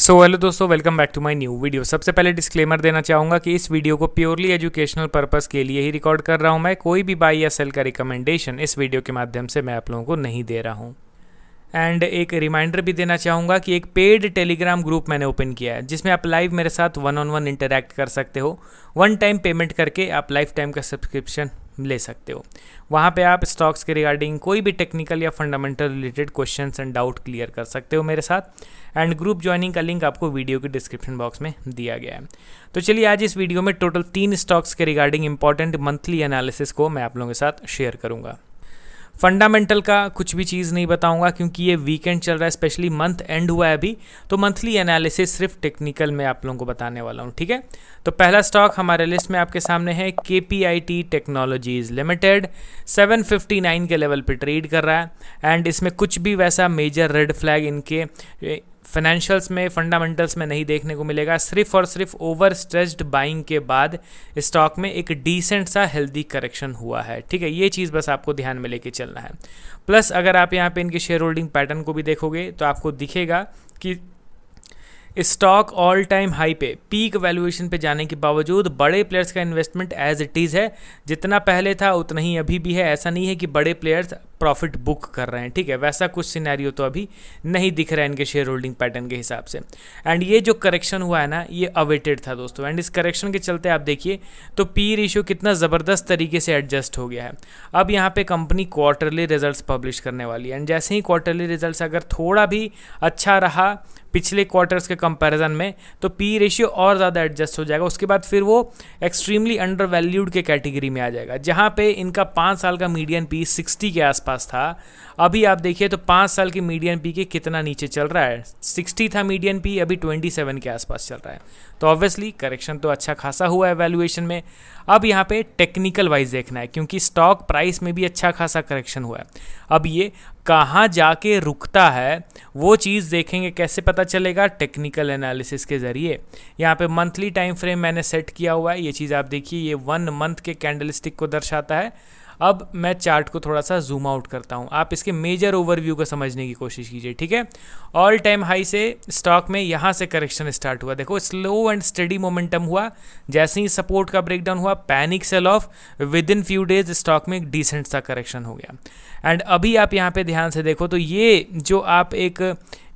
Hello दोस्तों, welcome back to my new video. सबसे पहले डिस्क्लेमर देना चाहूँगा कि इस वीडियो को प्योरली एजुकेशनल पर्पस के लिए ही रिकॉर्ड कर रहा हूँ। मैं कोई भी बाई या सेल का रिकमेंडेशन इस वीडियो के माध्यम से मैं आप लोगों को नहीं दे रहा हूँ। एंड एक रिमाइंडर भी देना चाहूँगा कि एक पेड टेलीग्राम ग्रुप मैंने ओपन किया है जिसमें आप लाइव मेरे साथ वन ऑन वन इंटरैक्ट कर सकते हो। वन टाइम पेमेंट करके आप लाइफ टाइम का सब्सक्रिप्शन ले सकते हो। वहाँ पे आप स्टॉक्स के रिगार्डिंग कोई भी टेक्निकल या fundamental related questions and doubt clear कर सकते हो मेरे साथ। एंड ग्रुप ज्वाइनिंग का लिंक आपको वीडियो के डिस्क्रिप्शन बॉक्स में दिया गया है। तो चलिए आज इस वीडियो में टोटल 3 स्टॉक्स के रिगार्डिंग इंपॉर्टेंट मंथली एनालिसिस को मैं आप लोगों के साथ शेयर करूँगा। फंडामेंटल का कुछ भी चीज़ नहीं बताऊंगा क्योंकि ये वीकेंड चल रहा है, स्पेशली मंथ एंड हुआ है अभी, तो मंथली एनालिसिस सिर्फ टेक्निकल में आप लोगों को बताने वाला हूँ। ठीक है, तो पहला स्टॉक हमारे लिस्ट में आपके सामने है KPIT टेक्नोलॉजीज लिमिटेड। 759 के लेवल पे ट्रेड कर रहा है एंड इसमें कुछ भी वैसा मेजर रेड फ्लैग इनके फाइनेंशियल्स में, फंडामेंटल्स में नहीं देखने को मिलेगा। सिर्फ और सिर्फ ओवर स्ट्रेच्ड बाइंग के बाद स्टॉक में एक डिसेंट सा हेल्दी करेक्शन हुआ है। ठीक है, ये चीज़ बस आपको ध्यान में लेके चलना है। प्लस अगर आप यहाँ पे इनके शेयर होल्डिंग पैटर्न को भी देखोगे तो आपको दिखेगा कि स्टॉक ऑल टाइम हाई पे पीक वैल्यूएशन पे जाने के बावजूद बड़े प्लेयर्स का इन्वेस्टमेंट एज इट इज़ है, जितना पहले था उतना ही अभी भी है। ऐसा नहीं है कि बड़े प्लेयर्स प्रॉफिट बुक कर रहे हैं। ठीक है, वैसा कुछ सिनेरियो तो अभी नहीं दिख रहा है इनके शेयर होल्डिंग पैटर्न के हिसाब से। एंड ये जो करेक्शन हुआ है ना, ये अवेटेड था दोस्तों। एंड इस करेक्शन के चलते आप देखिए तो पी रेशियो कितना ज़बरदस्त तरीके से एडजस्ट हो गया है। अब यहाँ पे कंपनी क्वार्टरली रिजल्ट्स पब्लिश करने वाली है एंड जैसे ही क्वार्टरली रिजल्ट्स अगर थोड़ा भी अच्छा रहा पिछले क्वार्टर्स के कंपैरिजन में तो पी रेशियो और ज़्यादा एडजस्ट हो जाएगा। उसके बाद फिर वो एक्सट्रीमली अंडर वैल्यूड के कैटेगरी में आ जाएगा। जहाँ पे इनका 5 साल का मीडियन पी 60 के आसपास था, अभी आप देखिए तो 5 साल की मीडियन पी के कितना नीचे चल रहा है। 60 था मीडियन पी, अभी 27 के आसपास चल रहा है। तो ऑब्वियसली करेक्शन तो अच्छा खासा हुआ है वैल्यूएशन में। अब यहाँ पे टेक्निकल वाइज देखना है क्योंकि स्टॉक प्राइस में भी अच्छा खासा करेक्शन हुआ है। अब ये कहाँ जाके रुकता है वो चीज़ देखेंगे। कैसे पता चलेगा? टेक्निकल एनालिसिस के ज़रिए। यहाँ पे मंथली टाइम फ्रेम मैंने सेट किया हुआ है। ये चीज़ आप देखिए, ये 1 मंथ के कैंडलस्टिक को दर्शाता है। अब मैं चार्ट को थोड़ा सा जूम आउट करता हूँ, आप इसके मेजर ओवरव्यू को समझने की कोशिश कीजिए। ठीक है, ऑल टाइम हाई से स्टॉक में यहाँ से करेक्शन स्टार्ट हुआ। देखो स्लो एंड स्टेडी मोमेंटम हुआ। जैसे ही सपोर्ट का ब्रेकडाउन हुआ, panic sell off, within few days stock में एक डिसेंट सा करेक्शन हो गया। एंड अभी आप यहाँ पे ध्यान से देखो तो ये जो आप एक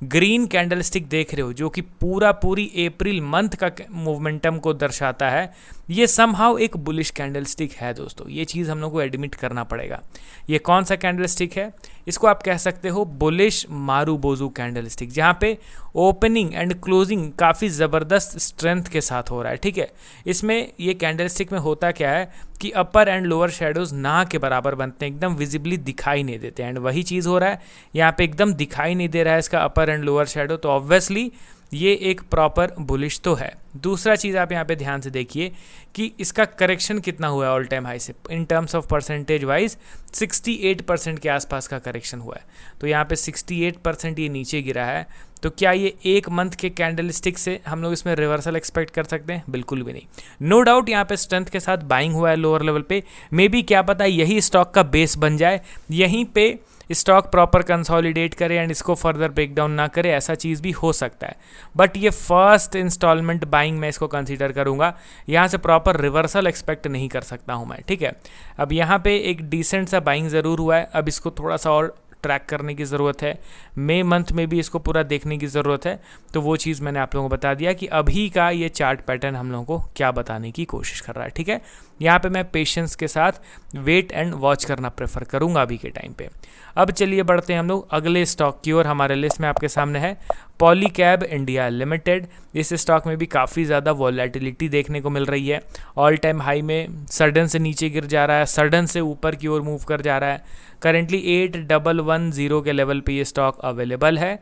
ग्रीन कैंडलस्टिक देख रहे हो जो कि पूरी अप्रैल मंथ का मोमेंटम को दर्शाता है, ये समहाउ एक बुलिश कैंडलस्टिक है दोस्तों। ये चीज़ हम लोग को एडमिट करना पड़ेगा। ये कौन सा कैंडलस्टिक है? इसको आप कह सकते हो बुलिश मारूबोजू कैंडलस्टिक, जहाँ पे ओपनिंग एंड क्लोजिंग काफ़ी ज़बरदस्त स्ट्रेंथ के साथ हो रहा है। ठीक है, इसमें ये कैंडलस्टिक में होता क्या है कि अपर एंड लोअर शेडोज़ ना के बराबर बनते हैं, एकदम विजिबली दिखाई नहीं देते। एंड वही चीज़ हो रहा है यहाँ पे, एकदम दिखाई नहीं दे रहा है इसका अपर एंड लोअर शेडो। तो ऑब्वियसली ये एक प्रॉपर बुलिश तो है। दूसरा चीज़ आप यहाँ पे ध्यान से देखिए कि इसका करेक्शन कितना हुआ है ऑल टाइम हाई से। In terms of percentage wise 68% के आसपास का करेक्शन हुआ है। तो यहाँ पे 68% ये नीचे गिरा है। तो क्या ये 1 मंथ के कैंडलस्टिक से हम लोग इसमें रिवर्सल एक्सपेक्ट कर सकते हैं? बिल्कुल भी नहीं। नो डाउट यहाँ पे स्ट्रेंथ के साथ बाइंग हुआ है लोअर लेवल पे। मे बी क्या पता यही स्टॉक का बेस बन जाए, यहीं पे स्टॉक प्रॉपर कंसोलिडेट करे एंड इसको फर्दर ब्रेकडाउन ना करे, ऐसा चीज़ भी हो सकता है। बट ये फर्स्ट इंस्टॉलमेंट बाइंग मैं इसको कंसीडर करूँगा। यहाँ से प्रॉपर रिवर्सल एक्सपेक्ट नहीं कर सकता हूँ मैं। ठीक है, अब यहाँ पे एक डिसेंट सा बाइंग ज़रूर हुआ है। अब इसको थोड़ा सा और ट्रैक करने की ज़रूरत है। मई मंथ में भी इसको पूरा देखने की ज़रूरत है। तो वो चीज़ मैंने आप लोगों को बता दिया कि अभी का ये चार्ट पैटर्न हम लोगों को क्या बताने की कोशिश कर रहा है। ठीक है, यहाँ पे मैं पेशेंस के साथ वेट एंड वॉच करना प्रेफर करूँगा अभी के टाइम पे। अब चलिए बढ़ते हैं हम लोग अगले स्टॉक की ओर। हमारे लिस्ट में आपके सामने है पॉलीकैब इंडिया लिमिटेड। इस स्टॉक में भी काफ़ी ज़्यादा वॉलेटिलिटी देखने को मिल रही है। ऑल टाइम हाई में सडन से नीचे गिर जा रहा है, सडन से ऊपर की ओर मूव कर जा रहा है। करेंटली 8110 के लेवल पे ये स्टॉक अवेलेबल है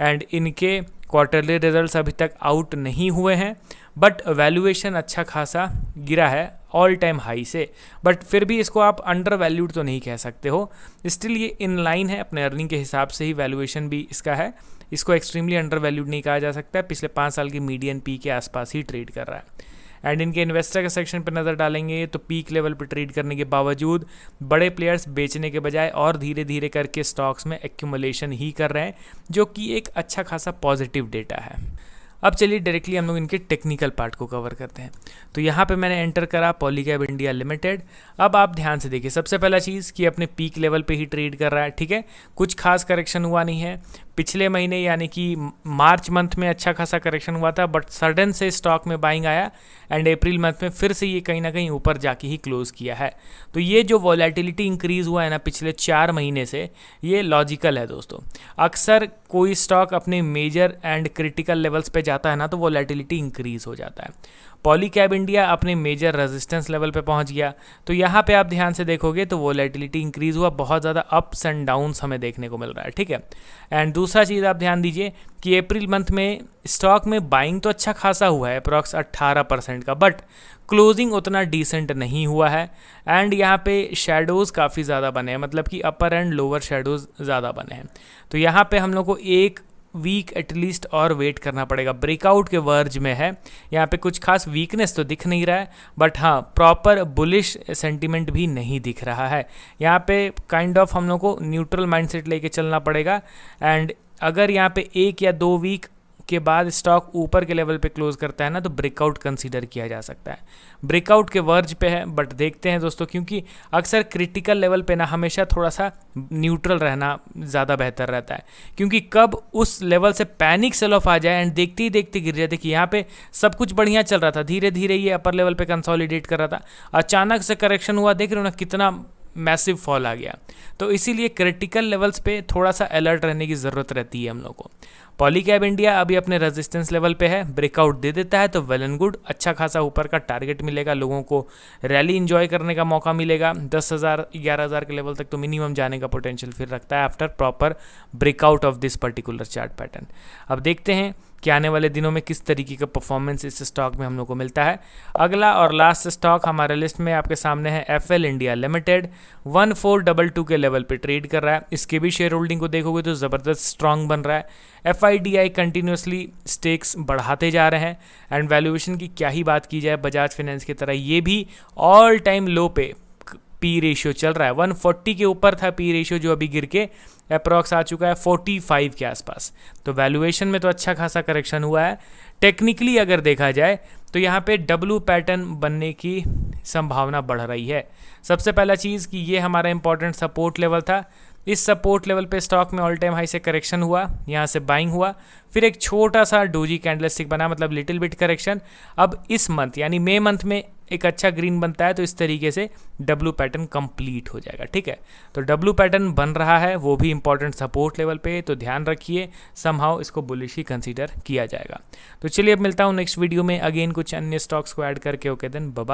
एंड इनके क्वार्टरली रिजल्ट्स अभी तक आउट नहीं हुए हैं, बट वैल्यूएशन अच्छा खासा गिरा है ऑल टाइम हाई से। बट फिर भी इसको आप अंडर वैल्यूड तो नहीं कह सकते हो। स्टिल ये इन लाइन है अपने अर्निंग के हिसाब से ही, वैल्यूएशन भी इसका है। इसको एक्सट्रीमली अंडर वैल्यूड नहीं कहा जा सकता है। पिछले 5 साल की मीडियन पी के आसपास ही ट्रेड कर रहा है। एंड इनके इन्वेस्टर के सेक्शन पर नज़र डालेंगे तो पीक लेवल पर ट्रेड करने के बावजूद बड़े प्लेयर्स बेचने के बजाय और धीरे धीरे करके स्टॉक्स में एक्यूमुलेशन ही कर रहे हैं, जो कि एक अच्छा खासा पॉजिटिव डेटा है। अब चलिए डायरेक्टली हम लोग इनके टेक्निकल पार्ट को कवर करते हैं। तो यहाँ पे मैंने एंटर करा पॉलीकैब इंडिया लिमिटेड। अब आप ध्यान से देखिए, सबसे पहला चीज़ कि अपने पीक लेवल पे ही ट्रेड कर रहा है, ठीक है, कुछ खास करेक्शन हुआ नहीं है। पिछले महीने यानी कि मार्च मंथ में अच्छा खासा करेक्शन हुआ था, बट सडन से स्टॉक में बाइंग आया एंड अप्रैल मंथ में फिर से ये कहीं ना कहीं ऊपर जाके ही क्लोज किया है। तो ये जो वॉलेटिलिटी इंक्रीज हुआ है ना पिछले 4 महीने से, ये लॉजिकल है दोस्तों। अक्सर कोई स्टॉक अपने मेजर एंड क्रिटिकल लेवल्स पे जाता है ना तो वॉलेटिलिटी इंक्रीज हो जाता है। पॉलीकैब इंडिया अपने मेजर रेजिस्टेंस लेवल पे पहुंच गया, तो यहाँ पे आप ध्यान से देखोगे तो वॉलेटिलिटी इंक्रीज हुआ, बहुत ज़्यादा अप्स एंड डाउन्स हमें देखने को मिल रहा है, ठीक है। एंड दूसरा चीज़ आप ध्यान दीजिए कि अप्रैल मंथ में स्टॉक में बाइंग तो अच्छा खासा हुआ है, अप्रॉक्स 18% का, बट क्लोजिंग उतना डिसेंट नहीं हुआ है। एंड यहाँ पे शेडोज़ काफ़ी ज़्यादा बने हैं, मतलब कि अपर एंड लोअर शेडोज़ ज़्यादा बने हैं। तो यहाँ पे हम लोग को एक वीक एटलीस्ट और वेट करना पड़ेगा। ब्रेकआउट के वर्ज में है, यहाँ पे कुछ खास वीकनेस तो दिख नहीं रहा है, बट हाँ प्रॉपर बुलिश सेंटीमेंट भी नहीं दिख रहा है। यहाँ पे काइंड ऑफ हम लोग को न्यूट्रल माइंडसेट लेके चलना पड़ेगा। एंड अगर यहाँ पे 1 या 2 वीक के बाद स्टॉक ऊपर के लेवल पे क्लोज करता है ना तो ब्रेकआउट कंसीडर किया जा सकता है। ब्रेकआउट के वर्ज पे है, बट देखते हैं दोस्तों, क्योंकि अक्सर क्रिटिकल लेवल पे ना हमेशा थोड़ा सा न्यूट्रल रहना ज़्यादा बेहतर रहता है, क्योंकि कब उस लेवल से पैनिक सेल ऑफ आ जाए एंड देखते ही देखते गिर जाए। देखिए यहाँ पे सब कुछ बढ़िया चल रहा था, धीरे धीरे ये अपर लेवल पे कंसोलिडेट कर रहा था, अचानक से करेक्शन हुआ, देख रहे हो ना कितना मैसिव फॉल आ गया। तो इसीलिए क्रिटिकल लेवल्स पे थोड़ा सा अलर्ट रहने की ज़रूरत रहती है हम लोग को। पॉलीकैब इंडिया अभी अपने रेजिस्टेंस लेवल पे है, ब्रेकआउट दे देता है तो वेल एंड गुड, अच्छा खासा ऊपर का टारगेट मिलेगा, लोगों को रैली इंजॉय करने का मौका मिलेगा। 10,000 11,000 के लेवल तक तो मिनिमम जाने का पोटेंशियल फिर रखता है after proper breakout of this particular chart pattern. अब देखते हैं कि आने वाले दिनों में किस तरीके का परफॉर्मेंस इस स्टॉक में हम लोग को मिलता है। अगला और लास्ट स्टॉक हमारे लिस्ट में आपके सामने है एफएल इंडिया लिमिटेड। 1422 के लेवल पे ट्रेड कर रहा है। इसके भी शेयर होल्डिंग को देखोगे तो ज़बरदस्त स्ट्रांग बन रहा है। एफआईडीआई कंटिन्यूसली स्टेक्स बढ़ाते जा रहे हैं एंड वैल्यूएशन की क्या ही बात की जाए, बजाज फाइनेंस की तरह ये भी ऑल टाइम लो पे पी रेशियो चल रहा है। 140 के ऊपर था पी रेशियो, जो अभी गिर के अप्रॉक्स आ चुका है 45 के आसपास। तो वैल्यूएशन में तो अच्छा खासा करेक्शन हुआ है। टेक्निकली अगर देखा जाए तो यहाँ पे डब्ल्यू पैटर्न बनने की संभावना बढ़ रही है। सबसे पहला चीज़ कि ये हमारा इंपॉर्टेंट सपोर्ट लेवल था, इस सपोर्ट लेवल पे स्टॉक में ऑल टाइम हाई से करेक्शन हुआ, यहाँ से बाइंग हुआ, फिर एक छोटा सा डोजी कैंडलस्टिक बना, मतलब लिटिल बिट करेक्शन। अब इस मंथ यानी मई मंथ में एक अच्छा ग्रीन बनता है तो इस तरीके से डब्ल्यू पैटर्न कंप्लीट हो जाएगा, ठीक है। तो डब्ल्यू पैटर्न बन रहा है, वो भी इंपॉर्टेंट सपोर्ट लेवल पे, तो ध्यान रखिए, समहाउ इसको बुलिश ही कंसीडर किया जाएगा। तो चलिए अब मिलता हूँ नेक्स्ट वीडियो में अगेन कुछ अन्य स्टॉक्स को ऐड करके। Okay then bye.